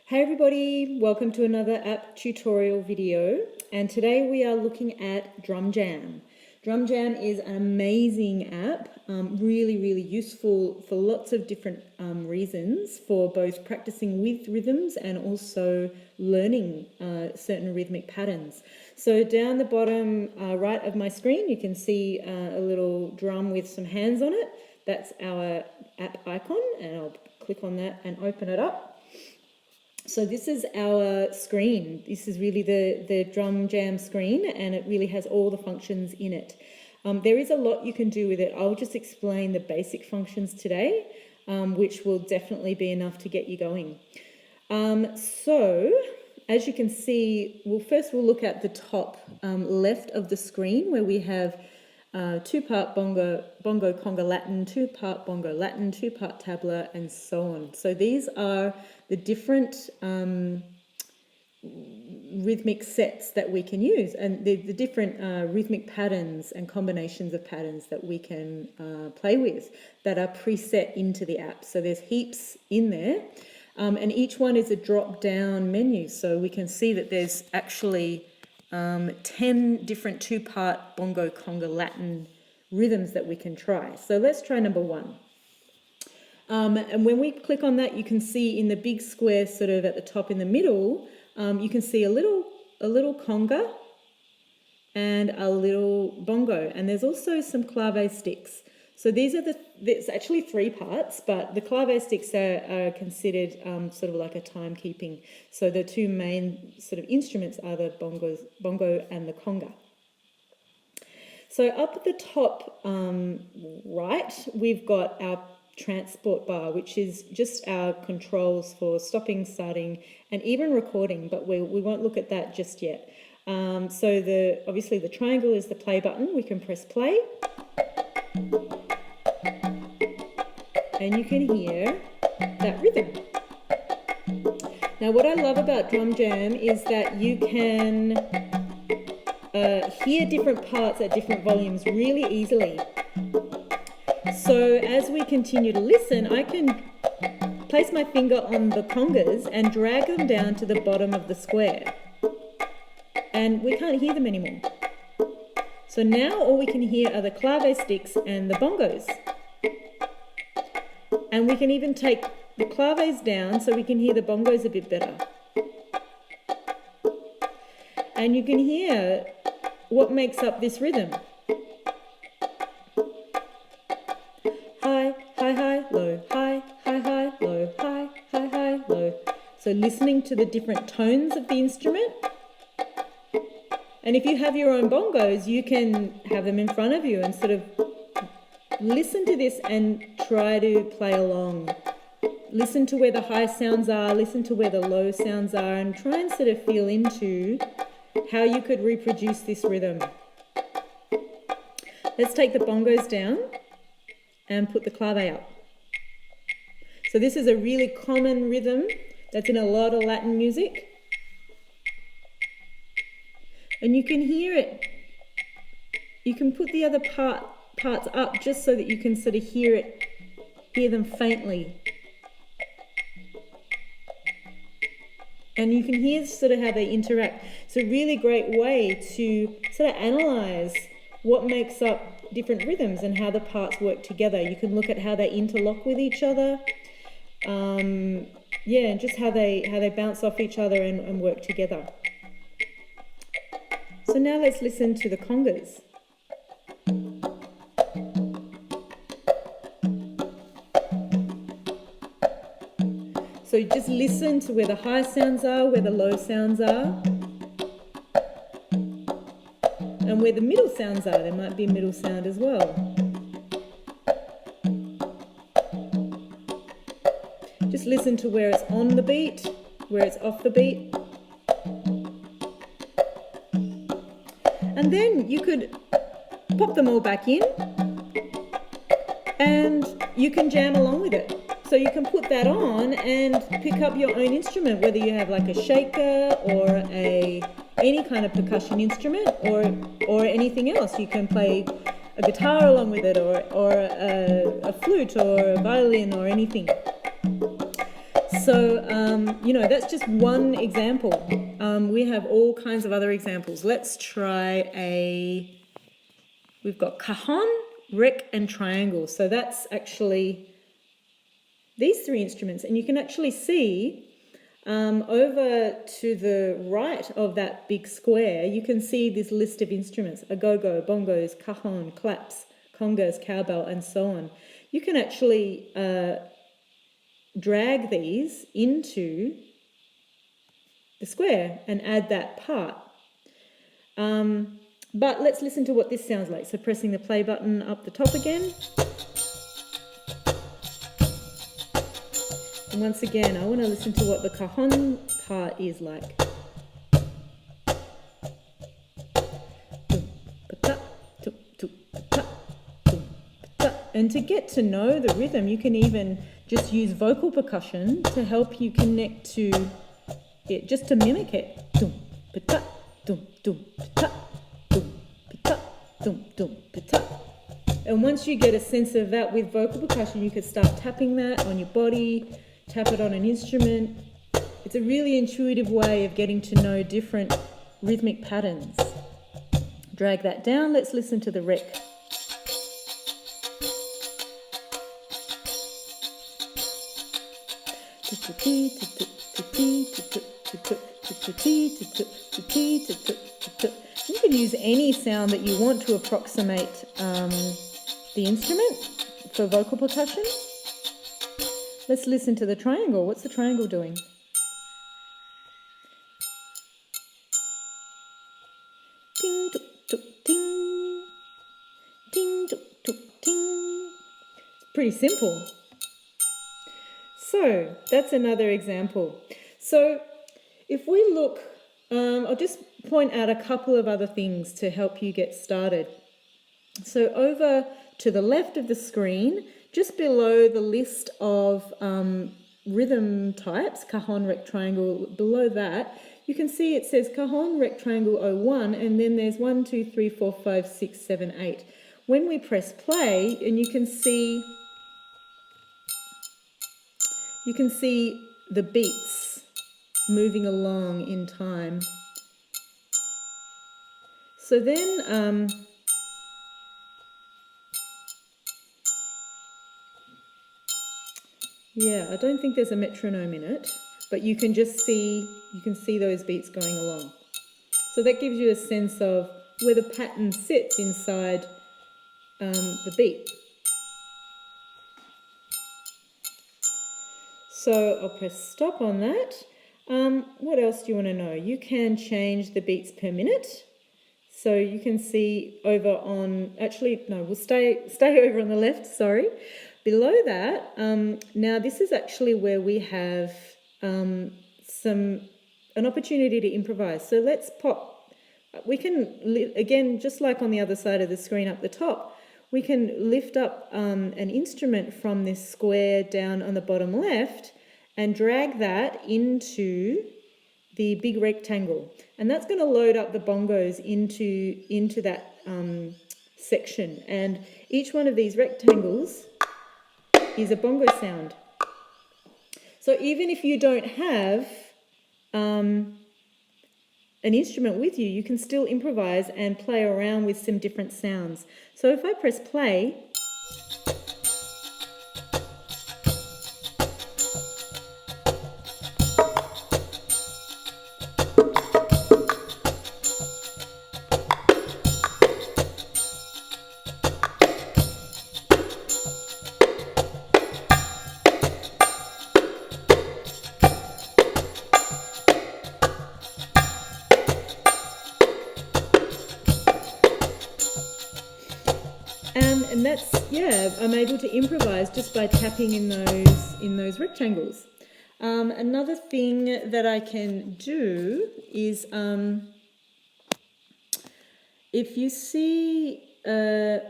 Hey everybody, welcome to another app tutorial video, and today we are looking at DrumJam. DrumJam is an amazing app, really useful for lots of different reasons, for both practicing with rhythms and also learning certain rhythmic patterns. So down the bottom right of my screen you can see a little drum with some hands on it. That's our app icon, and I'll click on that and open it up. So this is our screen. This is really the DrumJam screen, and it really has all the functions in it. There is a lot you can do with it. I'll just explain the basic functions today, which will definitely be enough to get you going. So as you can see, we'll look at the top left of the screen, where we have two-part bongo conga Latin, two-part bongo Latin, two-part tabla, and so on. So these are the different rhythmic sets that we can use, and the different rhythmic patterns and combinations of patterns that we can play with that are preset into the app. So there's heaps in there, and each one is a drop-down menu. So we can see that there's actually 10 different two-part bongo conga Latin rhythms that we can try. So let's try number one. And when we click on that, you can see in the big square sort of at the top in the middle, you can see a little conga and a little bongo, and there's also some clave sticks. So it's actually three parts, but the clave sticks are considered sort of like a timekeeping. So the two main sort of instruments are the bongo and the conga. So up at the top right, we've got our transport bar, which is just our controls for stopping, starting, and even recording, but we won't look at that just yet. So obviously the triangle is the play button. We can press play, and you can hear that rhythm. Now what I love about DrumJam is that you can hear different parts at different volumes really easily. So as we continue to listen, I can place my finger on the congas and drag them down to the bottom of the square, and we can't hear them anymore. So now all we can hear are the clave sticks and the bongos. And we can even take the claves down so we can hear the bongos a bit better. And you can hear what makes up this rhythm. High, high, high, low, high, high, high, low, high, high, high, low. So listening to the different tones of the instrument. And if you have your own bongos, you can have them in front of you and sort of listen to this and try to play along. Listen to where the high sounds are, listen to where the low sounds are, and try and sort of feel into how you could reproduce this rhythm. Let's take the bongos down and put the clave up. So this is a really common rhythm that's in a lot of Latin music. And you can hear it. You can put the other parts up just so that you can sort of hear them faintly. And you can hear sort of how they interact. It's a really great way to sort of analyze what makes up different rhythms and how the parts work together. You can look at how they interlock with each other. And just how they bounce off each other and work together. So now let's listen to the congas. So just listen to where the high sounds are, where the low sounds are, and where the middle sounds are. There might be a middle sound as well. Just listen to where it's on the beat, where it's off the beat. And then you could pop them all back in, and you can jam along with it. So you can put that on and pick up your own instrument, whether you have like a shaker or any kind of percussion instrument or anything else. You can play a guitar along with it, or a flute or a violin or anything. So, you know, that's just one example. We have all kinds of other examples. Let's try we've got cajon, rec, and triangle. So that's actually these three instruments. And you can actually see over to the right of that big square, you can see this list of instruments: agogo, bongos, cajon, claps, congas, cowbell, and so on. You can actually drag these into the square and add that part. But let's listen to what this sounds like. So pressing the play button up the top again. And once again, I want to listen to what the cajon part is like. And to get to know the rhythm, you can even just use vocal percussion to help you connect to it, just to mimic it. And once you get a sense of that with vocal percussion, you could start tapping that on your body, tap it on an instrument. It's a really intuitive way of getting to know different rhythmic patterns. Drag that down. Let's listen to the rec. You can use any sound that you want to approximate the instrument for vocal percussion. Let's listen to the triangle. What's the triangle doing? Ting, tuk, tuk, ting. Ting, tuk, tuk, ting. It's pretty simple. So that's another example. So if we look, I'll just point out a couple of other things to help you get started. So over to the left of the screen, just below the list of rhythm types, cajon, rec, triangle, below that, you can see it says cajon, rec, triangle 01, and then there's 1, 2, 3, 4, 5, 6, 7, 8. When we press play, and you can see the beats moving along in time. So then, yeah, I don't think there's a metronome in it, but you can just see, those beats going along. So that gives you a sense of where the pattern sits inside the beat. So I'll press stop on that. What else do you want to know? You can change the beats per minute. So you can see over on, actually, no, we'll stay over on the left, sorry. Below that, now this is actually where we have an opportunity to improvise. So let's pop, we can, again, just like on the other side of the screen up the top, we can lift up an instrument from this square down on the bottom left and drag that into the big rectangle. And that's going to load up the bongos into that section. And each one of these rectangles is a bongo sound. So even if you don't have an instrument with you, you can still improvise and play around with some different sounds. So if I press play, and that's, yeah, I'm able to improvise just by tapping in those rectangles. Another thing that I can do is, if you see, there's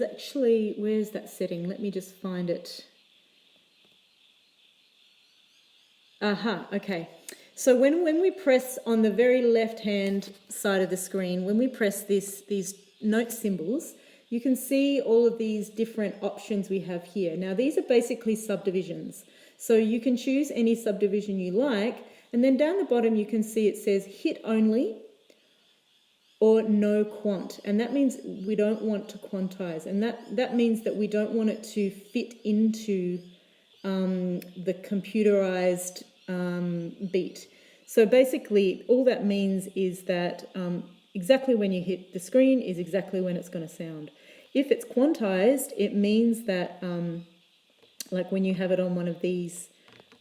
actually, where's that setting? Let me just find it. Aha, okay. So when we press on the very left-hand side of the screen, when we press these note symbols, you can see all of these different options we have here. Now, these are basically subdivisions. So you can choose any subdivision you like, and then down the bottom you can see it says hit only or no quant, and that means we don't want to quantize, and that means that we don't want it to fit into the computerized beat. So basically all that means is that exactly when you hit the screen is exactly when it's going to sound. If it's quantized, it means that like when you have it on one of these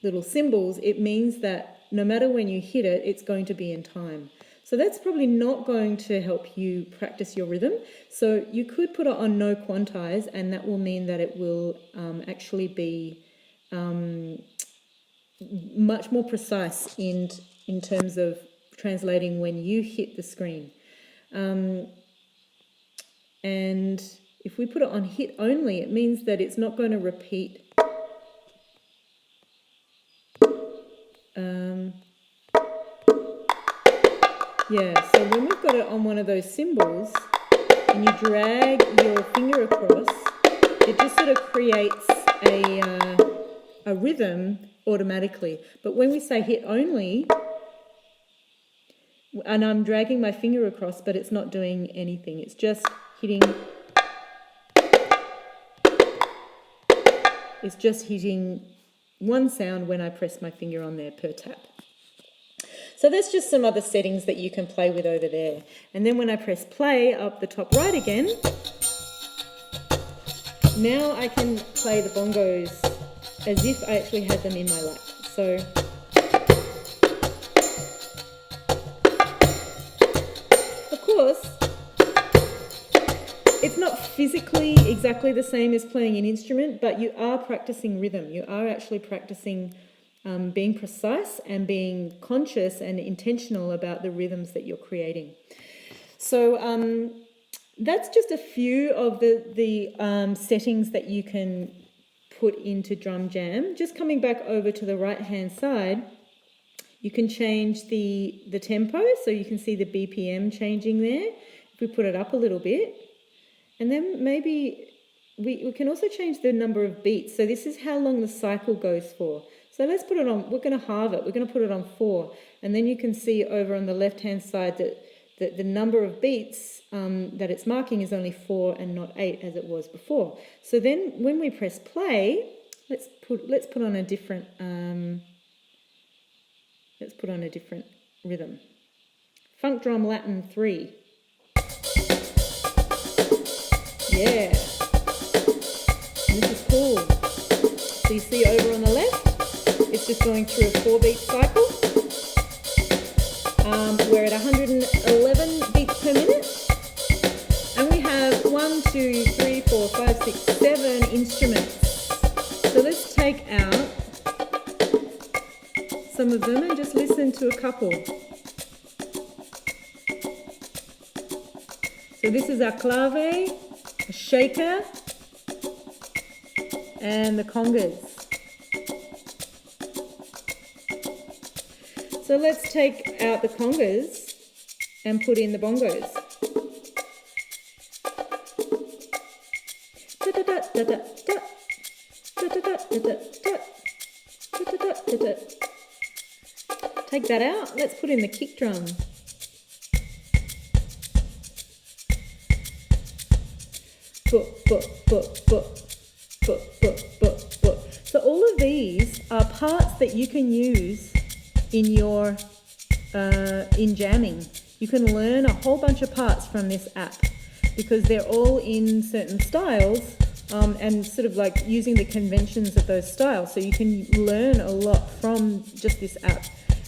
little cymbals, it means that no matter when you hit it, it's going to be in time. So that's probably not going to help you practice your rhythm. So you could put it on no quantize, and that will mean that it will actually be much more precise in terms of translating when you hit the screen. And if we put it on hit only, it means that it's not going to repeat. Yeah, so when we've got it on one of those cymbals and you drag your finger across, it just sort of creates a rhythm automatically. But when we say hit only, and I'm dragging my finger across, but it's not doing anything. It's just hitting. It's just hitting one sound when I press my finger on there per tap. So there's just some other settings that you can play with over there. And then when I press play up the top right again, now I can play the bongos as if I actually had them in my lap. So of course, it's not physically exactly the same as playing an instrument, but you are practicing rhythm. You are actually practicing being precise and being conscious and intentional about the rhythms that you're creating. So that's just a few of the settings that you can put into DrumJam. Just coming back over to the right-hand side, you can change the tempo, so you can see the BPM changing there. If we put it up a little bit, and then maybe we can also change the number of beats. So this is how long the cycle goes for. So let's put it on, we're going to halve it, we're going to put it on 4. And then you can see over on the left-hand side that the number of beats that it's marking is only 4 and not 8 as it was before. So then when we press play, let's put on a different rhythm. Funk drum Latin 3. Yeah. And this is cool. So you see over on the left, it's just going through a 4-beat cycle. We're at 111 beats per minute. And we have 1, 2, 3, 4, 5, 6, 7 instruments. So let's take out some of them and just listen to a couple. So this is our clave, a shaker, and the congas. So let's take out the congas and put in the bongos. Take that out, let's put in the kick drum. So all of these are parts that you can use in your in jamming. You can learn a whole bunch of parts from this app because they're all in certain styles and sort of like using the conventions of those styles. So you can learn a lot from just this app.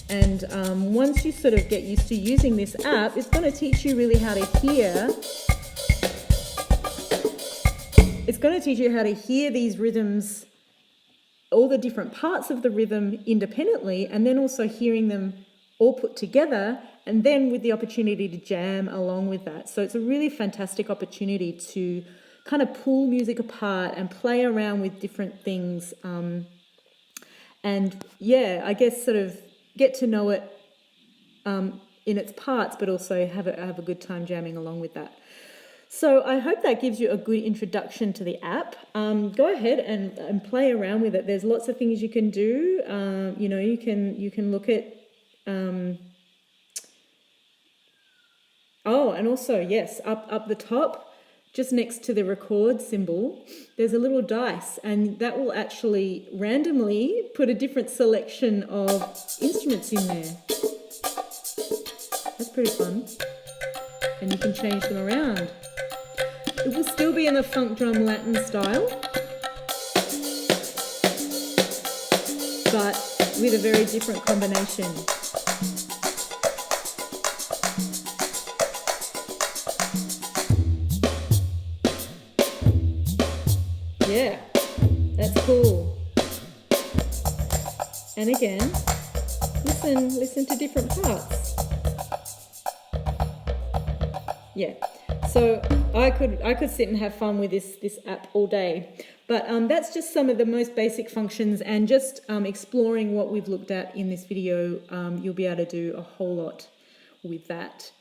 And once you sort of get used to using this app, it's going to teach you really how to hear. It's going to teach you how to hear these rhythms, all the different parts of the rhythm independently, and then also hearing them all put together, and then with the opportunity to jam along with that. So it's a really fantastic opportunity to kind of pull music apart and play around with different things. And yeah, I guess sort of get to know it in its parts, but also have a good time jamming along with that. So I hope that gives you a good introduction to the app. Go ahead and play around with it. There's lots of things you can do. You know, you can look at. Oh, and also yes, up the top, just next to the record symbol, there's a little dice, and that will actually randomly put a different selection of instruments in there. That's pretty fun, and you can change them around. It will still be in the funk drum Latin style, but with a very different combination. Yeah, that's cool. And again, listen to different parts. Yeah. So I could sit and have fun with this app all day, but that's just some of the most basic functions, and just exploring what we've looked at in this video. You'll be able to do a whole lot with that.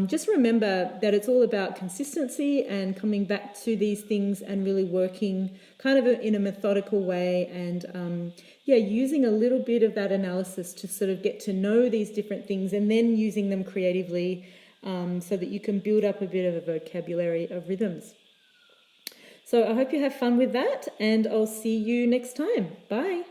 Just remember that it's all about consistency and coming back to these things and really working kind of in a methodical way, and using a little bit of that analysis to sort of get to know these different things, and then using them creatively. So that you can build up a bit of a vocabulary of rhythms. So I hope you have fun with that, and I'll see you next time. Bye.